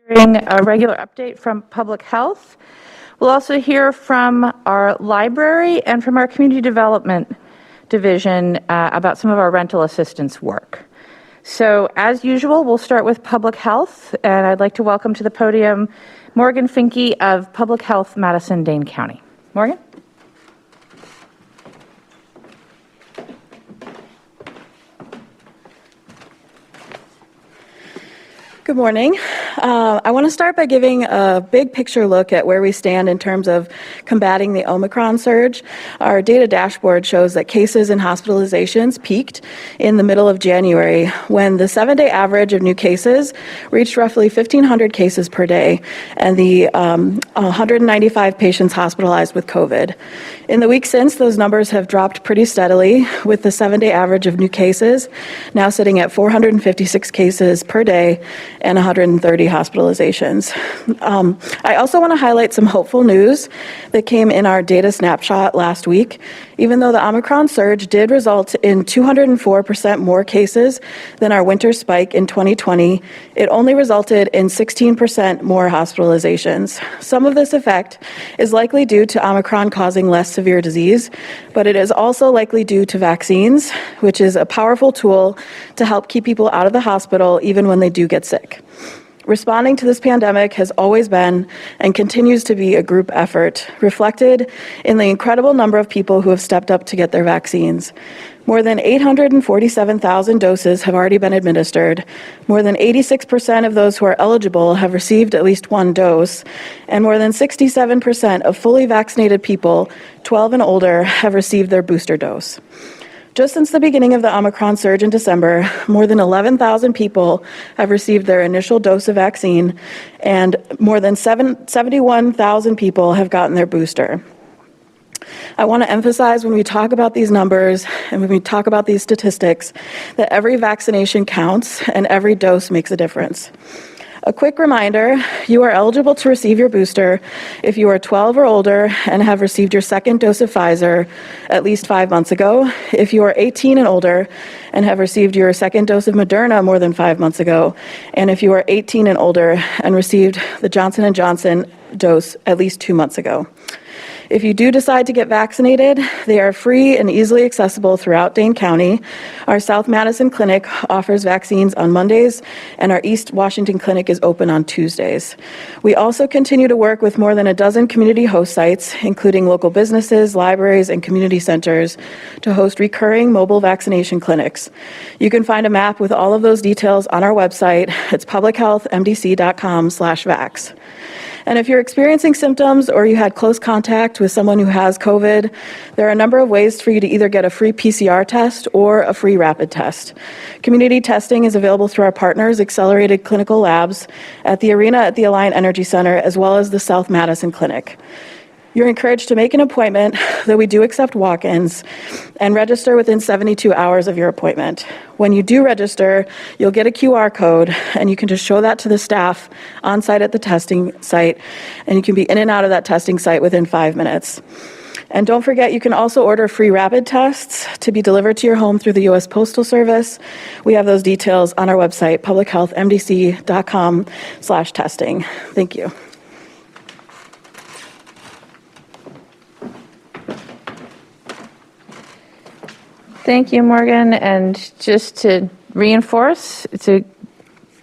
Hearing a regular update from Public Health. We'll also hear from our library and from our Community Development Division about some of our rental assistance work. So as usual, we'll start with Public Health, and I'd like to welcome to the podium Morgan Finke of Public Health, Madison-Dane County. Morgan? Good morning. I want to start by giving a big picture look at where we stand in terms of combating the Omicron surge. Our data dashboard shows that cases and hospitalizations peaked in the middle of January when the 7-day average of new cases reached roughly 1,500 cases per day and the 195 patients hospitalized with COVID. In the week since, those numbers have dropped pretty steadily, with the 7-day average of new cases now sitting at 456 cases per day and 130 hospitalizations. I also want to highlight some hopeful news that came in our data snapshot last week. Even though the Omicron surge did result in 204% more cases than our winter spike in 2020, it only resulted in 16% more hospitalizations. Some of this effect is likely due to Omicron causing less severe disease, but it is also likely due to vaccines, which is a powerful tool to help keep people out of the hospital even when they do get sick. Responding to this pandemic has always been and continues to be a group effort, reflected in the incredible number of people who have stepped up to get their vaccines. More than 847,000 doses have already been administered. More than 86% of those who are eligible have received at least one dose, and more than 67% of fully vaccinated people 12 and older have received their booster dose. Just since the beginning of the Omicron surge in December, more than 11,000 people have received their initial dose of vaccine, and more than 71,000 people have gotten their booster. I want to emphasize when we talk about these numbers and when we talk about these statistics that every vaccination counts and every dose makes a difference. A quick reminder, you are eligible to receive your booster if you are 12 or older and have received your second dose of Pfizer at least 5 months ago, if you are 18 and older and have received your second dose of Moderna more than 5 months ago, and if you are 18 and older and received the Johnson & Johnson dose at least 2 months ago. If you do decide to get vaccinated, they are free and easily accessible throughout Dane County. Our South Madison Clinic offers vaccines on Mondays, and our East Washington Clinic is open on Tuesdays. We also continue to work with more than a dozen community host sites, including local businesses, libraries, and community centers, to host recurring mobile vaccination clinics. You can find a map with all of those details on our website. It's publichealthmdc.com/vax. And if you're experiencing symptoms or you had close contact with someone who has COVID, there are a number of ways for you to either get a free PCR test or a free rapid test. Community testing is available through our partners, Accelerated Clinical Labs, at the arena at the Alliant Energy Center, as well as the South Madison Clinic. You're encouraged to make an appointment, though we do accept walk-ins, and register within 72 hours of your appointment. When you do register, you'll get a QR code, and you can just show that to the staff on site at the testing site, and you can be in and out of that testing site within 5 minutes. And don't forget, you can also order free rapid tests to be delivered to your home through the U.S. Postal Service. We have those details on our website, publichealthmdc.com/testing. Thank you. Thank you, Morgan. And just to reinforce, it's a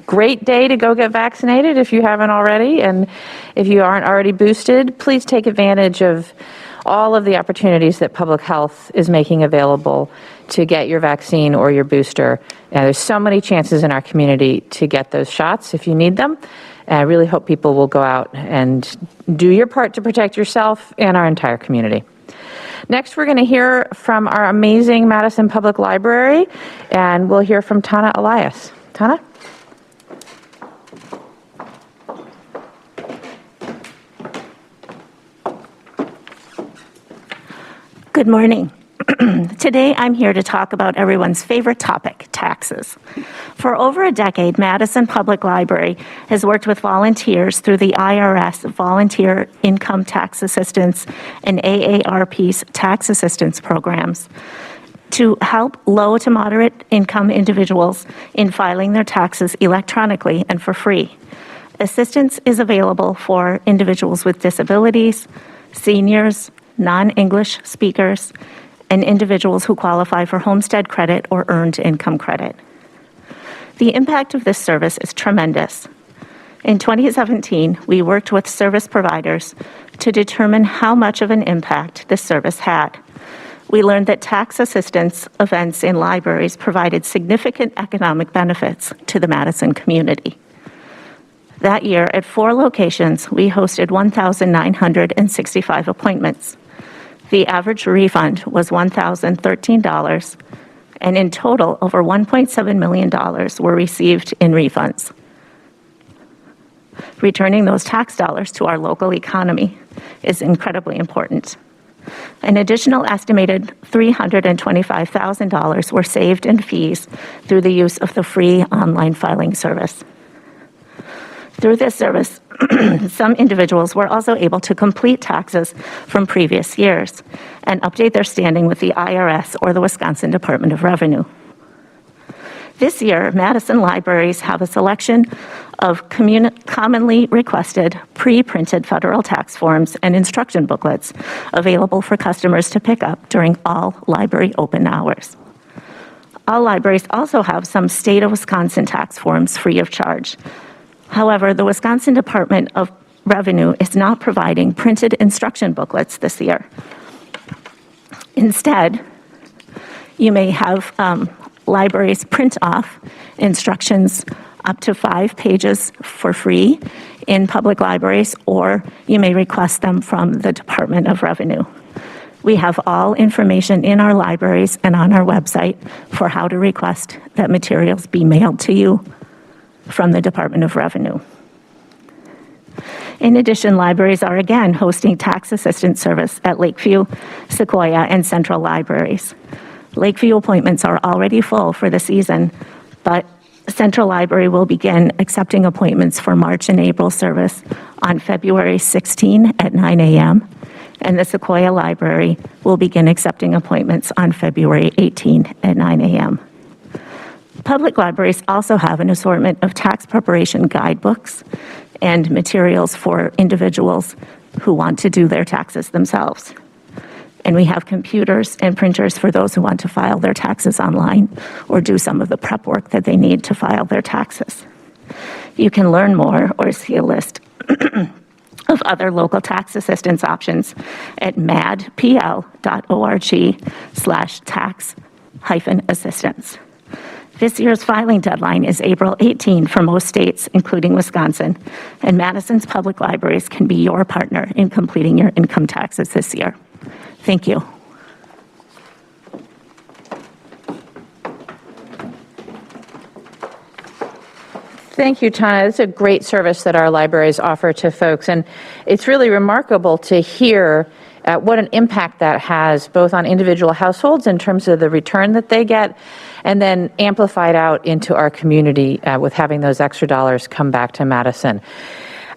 great day to go get vaccinated if you haven't already. And if you aren't already boosted, please take advantage of all of the opportunities that public health is making available to get your vaccine or your booster. There's so many chances in our community to get those shots if you need them. And I really hope people will go out and do your part to protect yourself and our entire community. Next, we're going to hear from our amazing Madison Public Library, and we'll hear from Tana Elias. Tana? Good morning. Today, I'm here to talk about everyone's favorite topic, taxes. For over a decade, Madison Public Library has worked with volunteers through the IRS Volunteer Income Tax Assistance and AARP's Tax Assistance programs to help low to moderate income individuals in filing their taxes electronically and for free. Assistance is available for individuals with disabilities, seniors, non-English speakers, and individuals who qualify for homestead credit or earned income credit. The impact of this service is tremendous. In 2017, we worked with service providers to determine how much of an impact this service had. We learned that tax assistance events in libraries provided significant economic benefits to the Madison community. That year, at 4 locations, we hosted 1,965 appointments. The average refund was $1,013, and in total, over $1.7 million were received in refunds. Returning those tax dollars to our local economy is incredibly important. An additional estimated $325,000 were saved in fees through the use of the free online filing service. Through this service, some individuals were also able to complete taxes from previous years and update their standing with the IRS or the Wisconsin Department of Revenue. This year, Madison libraries have a selection of commonly requested pre-printed federal tax forms and instruction booklets available for customers to pick up during all library open hours. All libraries also have some state of Wisconsin tax forms free of charge. However, the Wisconsin Department of Revenue is not providing printed instruction booklets this year. Instead, you may have libraries print off instructions up to 5 pages for free in public libraries, or you may request them from the Department of Revenue. We have all information in our libraries and on our website for how to request that materials be mailed to you from the Department of Revenue. In addition, libraries are again hosting tax assistance service at Lakeview, Sequoia, and Central libraries. Lakeview appointments are already full for the season, but Central Library will begin accepting appointments for March and April service on February 16 at 9 a.m., and the Sequoia Library will begin accepting appointments on February 18 at 9 a.m. Public libraries also have an assortment of tax preparation guidebooks and materials for individuals who want to do their taxes themselves. And we have computers and printers for those who want to file their taxes online or do some of the prep work that they need to file their taxes. You can learn more or see a list of other local tax assistance options at madpl.org/tax-assistance. This year's filing deadline is April 18 for most states, including Wisconsin, and Madison's public libraries can be your partner in completing your income taxes this year. Thank you. Thank you, Tana. It's a great service that our libraries offer to folks, and it's really remarkable to hear what an impact that has both on individual households in terms of the return that they get, and then amplified out into our community with having those extra dollars come back to Madison.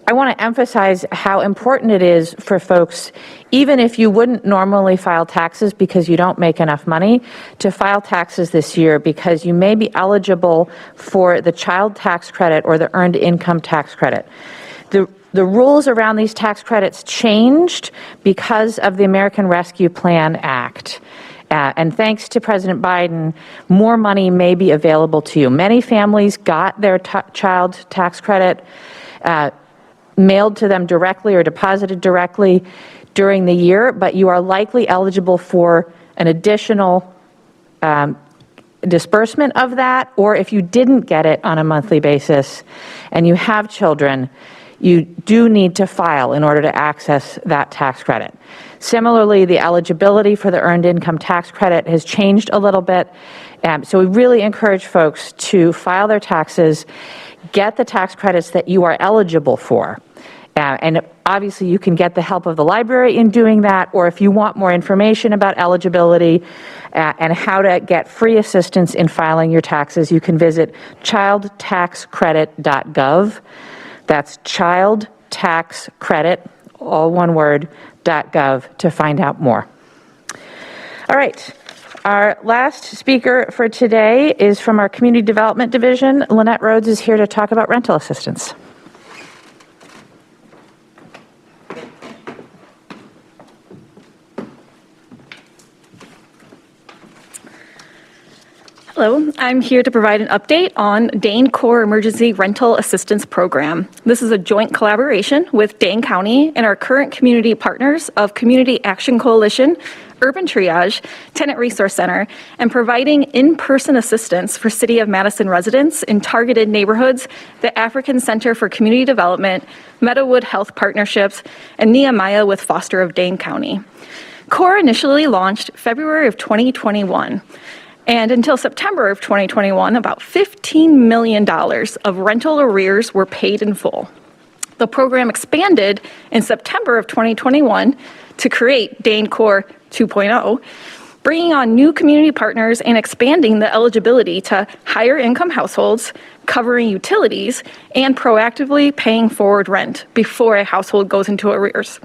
I want to emphasize how important it is for folks, even if you wouldn't normally file taxes because you don't make enough money, to file taxes this year because you may be eligible for the child tax credit or the earned income tax credit. The rules around these tax credits changed because of the American Rescue Plan Act. And thanks to President Biden, more money may be available to you. Many families got their child tax credit mailed to them directly or deposited directly during the year, but you are likely eligible for an additional disbursement of that, or if you didn't get it on a monthly basis and you have children, you do need to file in order to access that tax credit. Similarly, the eligibility for the earned income tax credit has changed a little bit, so we really encourage folks to file their taxes, get the tax credits that you are eligible for. And obviously you can get the help of the library in doing that, or if you want more information about eligibility and how to get free assistance in filing your taxes, you can visit childtaxcredit.gov. That's childtaxcredit, all one word, .gov to find out more. All right. Our last speaker for today is from our Community Development Division. Linette Rhodes is here to talk about rental assistance. Hello, I'm here to provide an update on Dane Core Emergency Rental Assistance Program. This is a joint collaboration with Dane County and our current community partners of Community Action Coalition, Urban Triage, Tenant Resource Center, and providing in-person assistance for City of Madison residents in targeted neighborhoods, the African Center for Community Development, Meadowood Health Partnerships, and Nehemiah with Foster of Dane County. CORE initially launched February of 2021. And until September of 2021, about $15 million of rental arrears were paid in full. The program expanded in September of 2021 to create Dane Core 2.0, bringing on new community partners and expanding the eligibility to higher income households, covering utilities, and proactively paying forward rent before a household goes into arrears.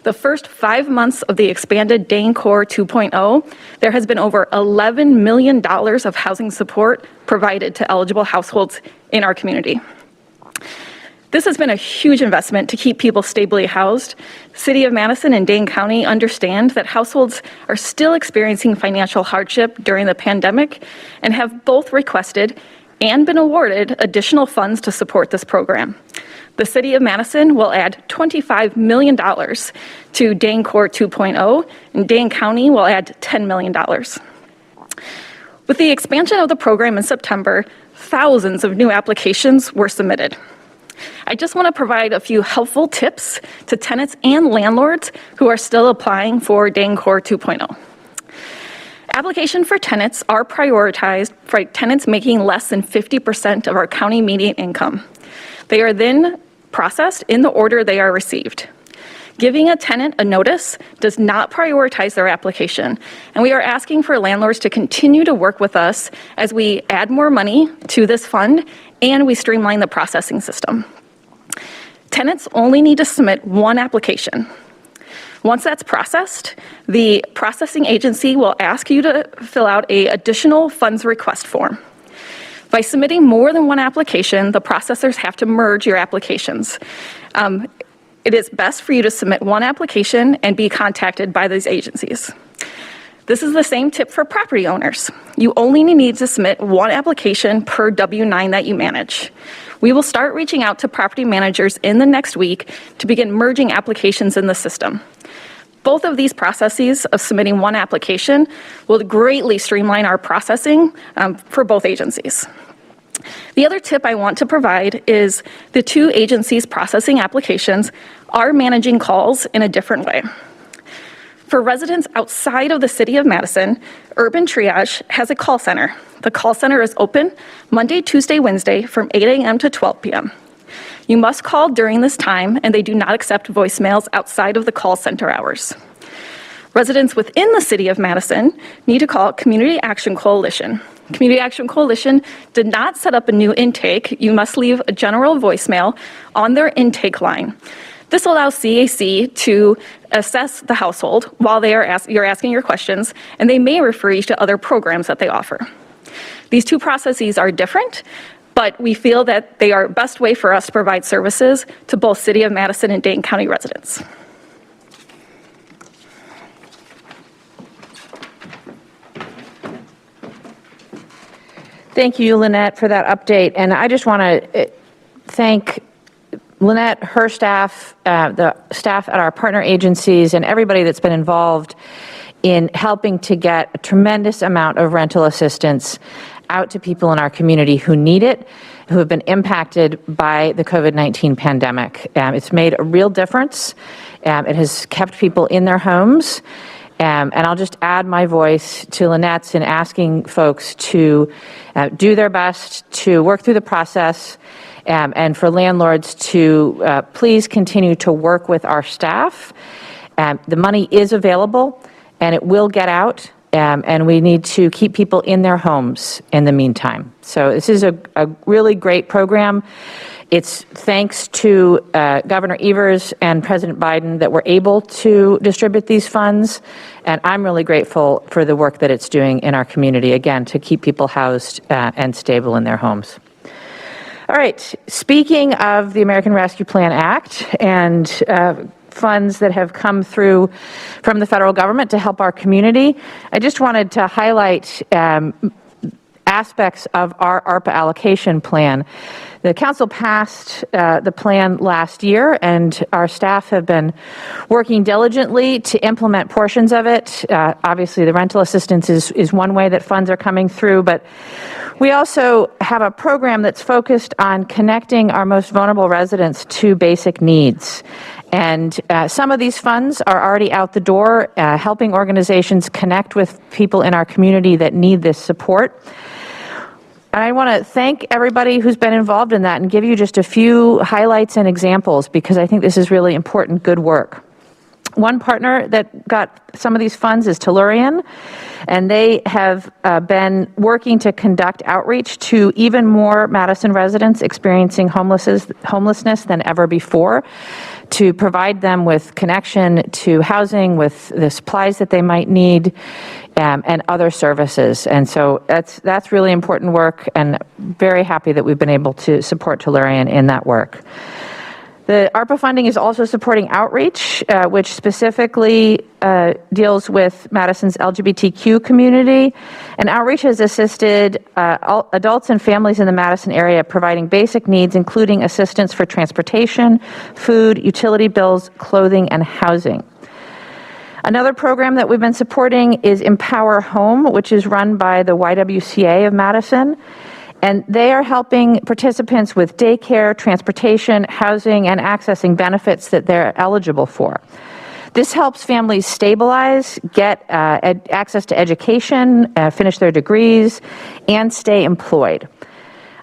The first 5 months of the expanded Dane Core 2.0, there has been over $11 million of housing support provided to eligible households in our community. This has been a huge investment to keep people stably housed. City of Madison and Dane County understand that households are still experiencing financial hardship during the pandemic and have both requested and been awarded additional funds to support this program. The City of Madison will add $25 million to Dane Core 2.0, and Dane County will add $10 million. With the expansion of the program in September, thousands of new applications were submitted. I just want to provide a few helpful tips to tenants and landlords who are still applying for Dane Core 2.0. Applications for tenants are prioritized for tenants making less than 50% of our county median income. They are then processed in the order they are received. Giving a tenant a notice does not prioritize their application, and we are asking for landlords to continue to work with us as we add more money to this fund and we streamline the processing system. Tenants only need to submit one application. Once that's processed, the processing agency will ask you to fill out an additional funds request form. By submitting more than one application, the processors have to merge your applications. It is best for you to submit one application and be contacted by these agencies. This is the same tip for property owners. You only need to submit one application per W-9 that you manage. We will start reaching out to property managers in the next week to begin merging applications in the system. Both of these processes of submitting one application will greatly streamline our processing for both agencies. The other tip I want to provide is the two agencies processing applications are managing calls in a different way. For residents outside of the City of Madison, Urban Triage has a call center. The call center is open Monday, Tuesday, Wednesday from 8 a.m. to 12 p.m. You must call during this time, and they do not accept voicemails outside of the call center hours. Residents within the City of Madison need to call Community Action Coalition. Community Action Coalition did not set up a new intake. You must leave a general voicemail on their intake line. This allows CAC to assess the household while you're asking your questions, and they may refer you to other programs that they offer. These two processes are different, but we feel that they are the best way for us to provide services to both City of Madison and Dane County residents. Thank you, Linette, for that update. And I just want to thank Linette, her staff, the staff at our partner agencies, and everybody that's been involved in helping to get a tremendous amount of rental assistance out to people in our community who need it, who have been impacted by the COVID-19 pandemic. It's made a real difference. It has kept people in their homes. And I'll just add my voice to Linette's in asking folks to do their best to work through the process, and for landlords to please continue to work with our staff. The money is available and it will get out, and we need to keep people in their homes in the meantime. So this is a really great program. It's thanks to Governor Evers and President Biden that we're able to distribute these funds, and I'm really grateful for the work that it's doing in our community, again, to keep people housed and stable in their homes. All right, speaking of the American Rescue Plan Act and funds that have come through from the federal government to help our community, I just wanted to highlight aspects of our ARPA allocation plan. The council passed the plan last year, and our staff have been working diligently to implement portions of it. Obviously, the rental assistance is one way that funds are coming through, but we also have a program that's focused on connecting our most vulnerable residents to basic needs. And some of these funds are already out the door, helping organizations connect with people in our community that need this support. And I want to thank everybody who's been involved in that and give you just a few highlights and examples, because I think this is really important, good work. One partner that got some of these funds is Tellurian, and they have been working to conduct outreach to even more Madison residents experiencing homelessness than ever before, to provide them with connection to housing, with the supplies that they might need, and other services. And so that's really important work, and very happy that we've been able to support Tellurian in that work. The ARPA funding is also supporting outreach, which specifically deals with Madison's LGBTQ community. And outreach has assisted adults and families in the Madison area providing basic needs, including assistance for transportation, food, utility bills, clothing, and housing. Another program that we've been supporting is Empower Home, which is run by the YWCA of Madison. And they are helping participants with daycare, transportation, housing, and accessing benefits that they're eligible for. This helps families stabilize, get access to education, finish their degrees, and stay employed.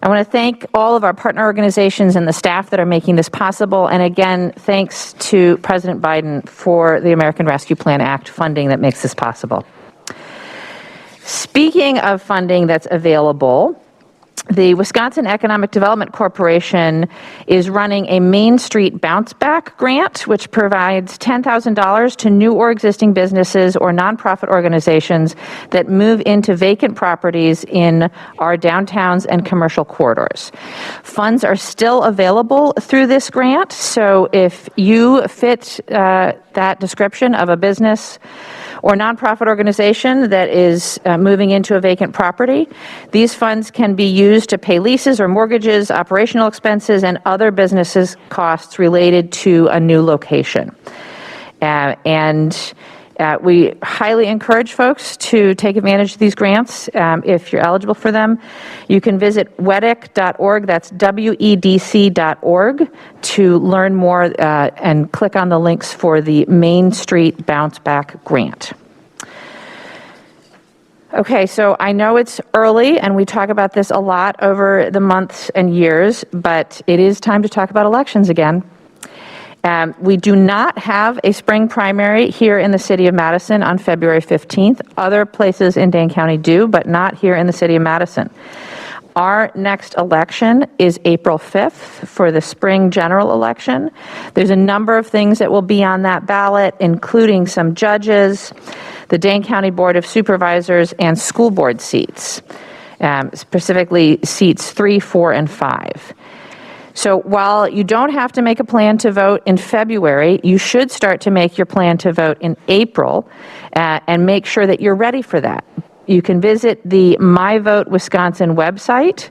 I want to thank all of our partner organizations and the staff that are making this possible. And again, thanks to President Biden for the American Rescue Plan Act funding that makes this possible. Speaking of funding that's available, the Wisconsin Economic Development Corporation is running a Main Street Bounce Back grant, which provides $10,000 to new or existing businesses or nonprofit organizations that move into vacant properties in our downtowns and commercial corridors. Funds are still available through this grant, so if you fit that description of a business or nonprofit organization that is moving into a vacant property, these funds can be used to pay leases or mortgages, operational expenses, and other businesses' costs related to a new location. We highly encourage folks to take advantage of these grants if you're eligible for them. You can visit WEDC.org, that's WEDC.org, to learn more and click on the links for the Main Street Bounce Back Grant. Okay, so I know it's early and we talk about this a lot over the months and years, but it is time to talk about elections again. We do not have a spring primary here in the city of Madison on February 15th. Other places in Dane County do, but not here in the city of Madison. Our next election is April 5th for the spring general election. There's a number of things that will be on that ballot, including some judges, the Dane County Board of Supervisors, and school board seats, specifically seats 3, 4, and 5. So while you don't have to make a plan to vote in February, you should start to make your plan to vote in April and make sure that you're ready for that. You can visit the My Vote Wisconsin website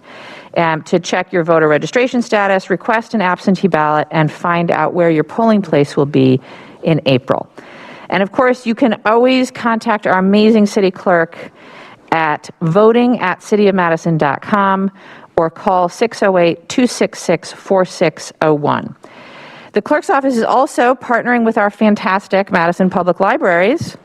to check your voter registration status, request an absentee ballot, and find out where your polling place will be in April. And of course, you can always contact our amazing city clerk at voting@cityofmadison.com or call 608-266-4601. The clerk's office is also partnering with our fantastic Madison Public Libraries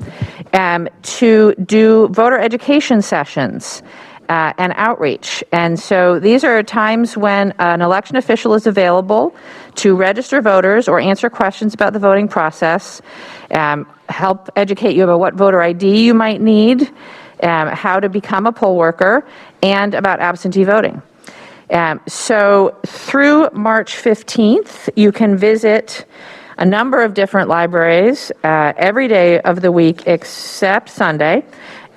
to do voter education sessions and outreach. And so these are times when an election official is available to register voters or answer questions about the voting process, help educate you about what voter ID you might need, how to become a poll worker, and about absentee voting. So through March 15th, you can visit a number of different libraries every day of the week except Sunday.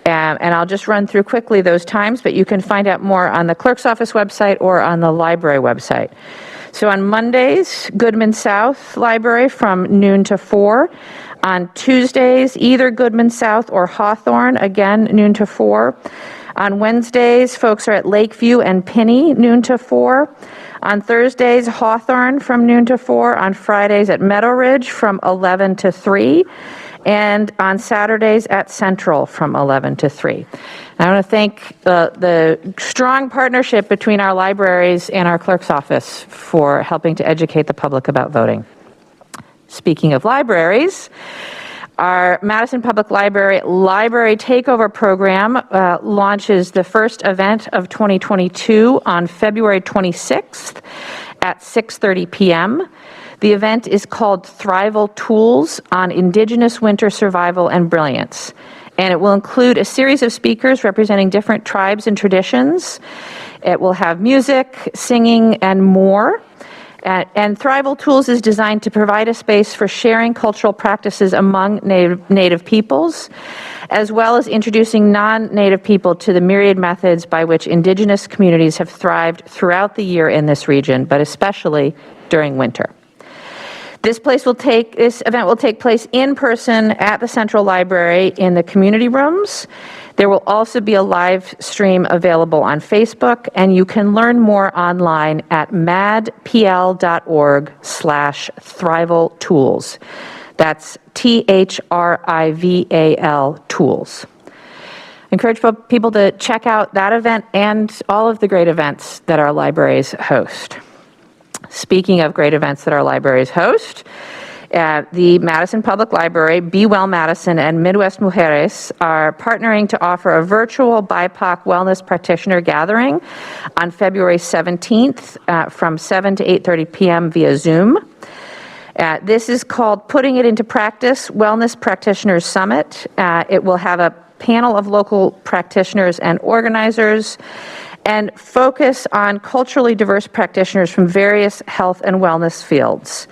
And I'll just run through quickly those times, but you can find out more on the clerk's office website or on the library website. So on Mondays, Goodman South Library from noon to 4. On Tuesdays, either Goodman South or Hawthorne, again, noon to 4. On Wednesdays, folks are at Lakeview and Pinney, noon to 4. On Thursdays, Hawthorne from noon to 4. On Fridays at Meadow Ridge from 11 to 3. And on Saturdays at Central from 11 to 3. I want to thank the strong partnership between our libraries and our clerk's office for helping to educate the public about voting. Speaking of libraries, our Madison Public Library Library Takeover program launches the first event of 2022 on February 26th at 6:30 p.m. The event is called Thrival Tools on Indigenous Winter Survival and Brilliance, and it will include a series of speakers representing different tribes and traditions. It will have music, singing, and more. And Thrival Tools is designed to provide a space for sharing cultural practices among Native peoples, as well as introducing non-Native people to the myriad methods by which Indigenous communities have thrived throughout the year in this region, but especially during winter. This event will take place in person at the Central Library in the community rooms. There will also be a live stream available on Facebook, and you can learn more online at madpl.org/thrivaltools. That's THRIVAL tools. I encourage people to check out that event and all of the great events that our libraries host. Speaking of great events that our libraries host, the Madison Public Library, Be Well Madison, and Midwest Mujeres are partnering to offer a virtual BIPOC wellness practitioner gathering on February 17th from 7 to 8:30 p.m. via Zoom. This is called Putting It Into Practice Wellness Practitioners Summit. It will have a panel of local practitioners and organizers and focus on culturally diverse practitioners from various health and wellness fields.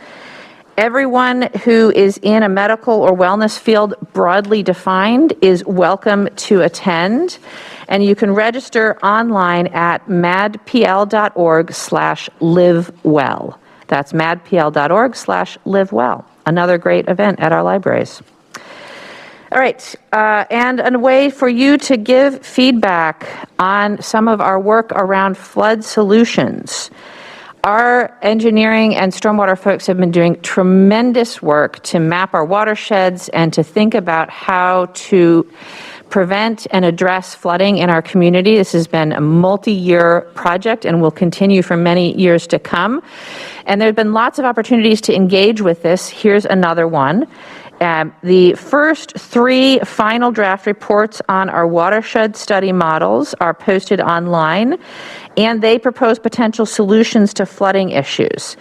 Everyone who is in a medical or wellness field broadly defined is welcome to attend, and you can register online at madpl.org/livewell. That's madpl.org/livewell. Another great event at our libraries. All right, and a way for you to give feedback on some of our work around flood solutions. Our engineering and stormwater folks have been doing tremendous work to map our watersheds and to think about how to prevent and address flooding in our community. This has been a multi-year project and will continue for many years to come. And there have been lots of opportunities to engage with this. Here's another one. The first 3 final draft reports on our watershed study models are posted online, and they propose potential solutions to flooding issues.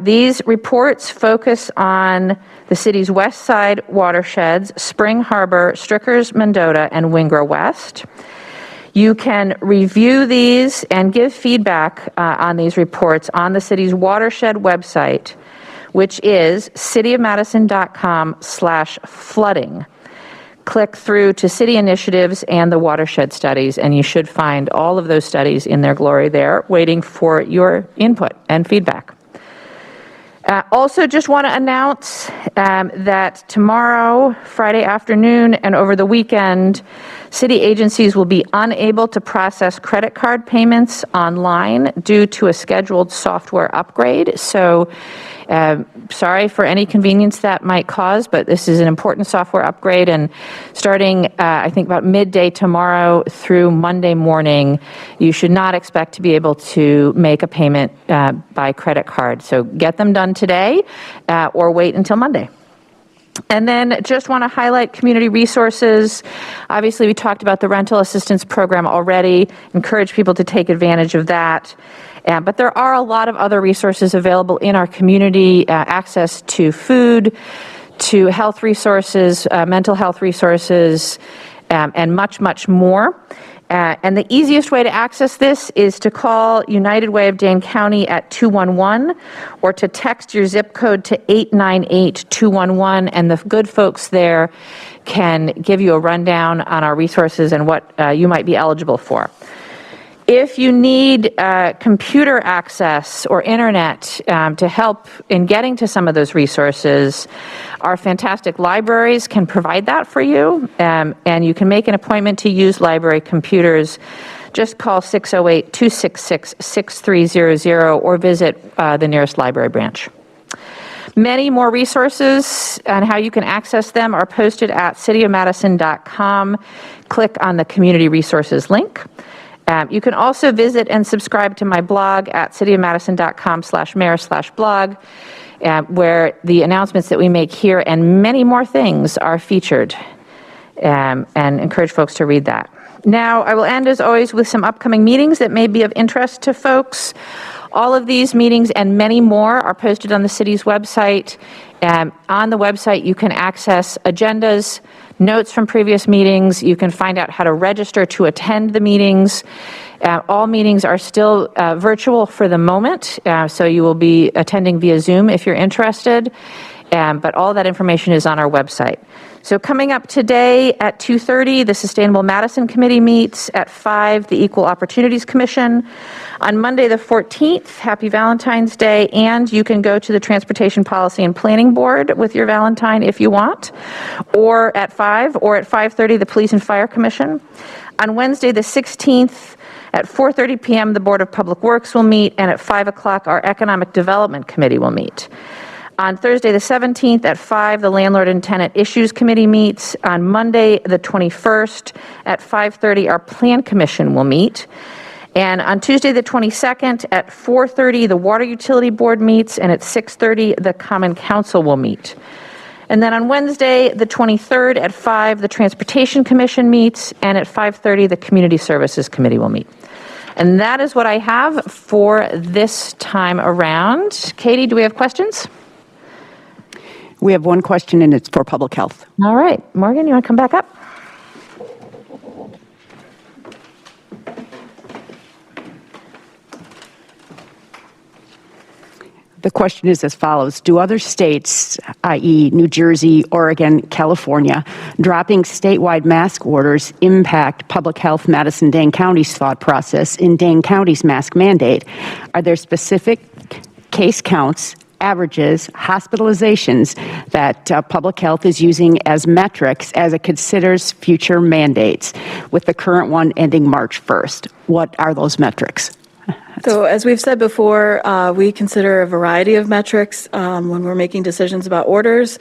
These reports focus on the city's west side watersheds, Spring Harbor, Strickers, Mendota, and Wingrove West. You can review these and give feedback on these reports on the city's watershed website, which is cityofmadison.com/flooding. Click through to city initiatives and the watershed studies, and you should find all of those studies in their glory there, waiting for your input and feedback. Also, just want to announce that tomorrow, Friday afternoon, and over the weekend, city agencies will be unable to process credit card payments online due to a scheduled software upgrade. So, sorry for any inconvenience that might cause, but this is an important software upgrade, and starting, I think, about midday tomorrow through Monday morning, you should not expect to be able to make a payment by credit card. So get them done today or wait until Monday. And then just want to highlight community resources. Obviously, we talked about the rental assistance program already. Encourage people to take advantage of that. But there are a lot of other resources available in our community, access to food, to health resources, mental health resources, and much, much more. And the easiest way to access this is to call United Way of Dane County at 211 or to text your zip code to 898-211, and the good folks there can give you a rundown on our resources and what you might be eligible for. If you need computer access or internet to help in getting to some of those resources, our fantastic libraries can provide that for you, and you can make an appointment to use library computers. Just call 608-266-6300 or visit the nearest library branch. Many more resources and how you can access them are posted at cityofmadison.com. Click on the community resources link. You can also visit and subscribe to my blog at cityofmadison.com/mayor/blog, where the announcements that we make here and many more things are featured, and encourage folks to read that. Now, I will end as always with some upcoming meetings that may be of interest to folks. All of these meetings and many more are posted on the city's website. On the website, you can access agendas, notes from previous meetings. You can find out how to register to attend the meetings. All meetings are still virtual for the moment, so you will be attending via Zoom if you're interested. But all that information is on our website. So coming up today at 2:30, the Sustainable Madison Committee meets. At 5, the Equal Opportunities Commission. On Monday the 14th, happy Valentine's Day, and you can go to the Transportation Policy and Planning Board with your Valentine if you want, or at 5, or at 5:30, the Police and Fire Commission. On Wednesday the 16th, at 4:30 p.m., the Board of Public Works will meet, and at 5 o'clock, our Economic Development Committee will meet. On Thursday, the 17th, at 5, the Landlord and Tenant Issues Committee meets. On Monday, the 21st, at 5:30, our Plan Commission will meet. And on Tuesday, the 22nd, at 4:30, the Water Utility Board meets, and at 6:30, the Common Council will meet. And then on Wednesday, the 23rd, at 5, the Transportation Commission meets, and at 5:30, the Community Services Committee will meet. And that is what I have for this time around. Katie, do we have questions? We have one question, and it's for public health. All right. Morgan, you want to come back up? The question is as follows. Do other states, i.e. New Jersey, Oregon, California, dropping statewide mask orders impact public health Madison-Dane County's thought process in Dane County's mask mandate? Are there specific case counts, averages, hospitalizations that public health is using as metrics as it considers future mandates, with the current one ending March 1st? What are those metrics? So as we've said before, we consider a variety of metrics when we're making decisions about orders,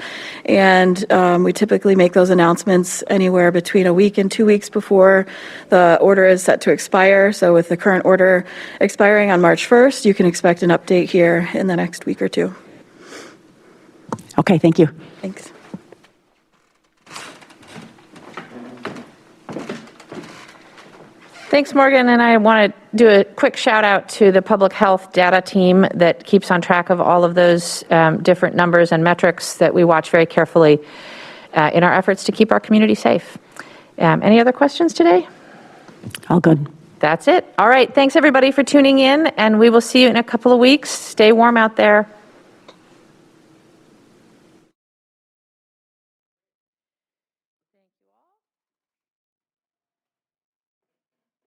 and we typically make those announcements anywhere between a week and 2 weeks before the order is set to expire. So with the current order expiring on March 1st, you can expect an update here in the next week or two. Okay, thank you. Thanks. Thanks, Morgan. And I want to do a quick shout out to the public health data team that keeps on track of all of those different numbers and metrics that we watch very carefully in our efforts to keep our community safe. Any other questions today? All good. That's it. All right. Thanks, everybody, for tuning in, and we will see you in a couple of weeks. Stay warm out there.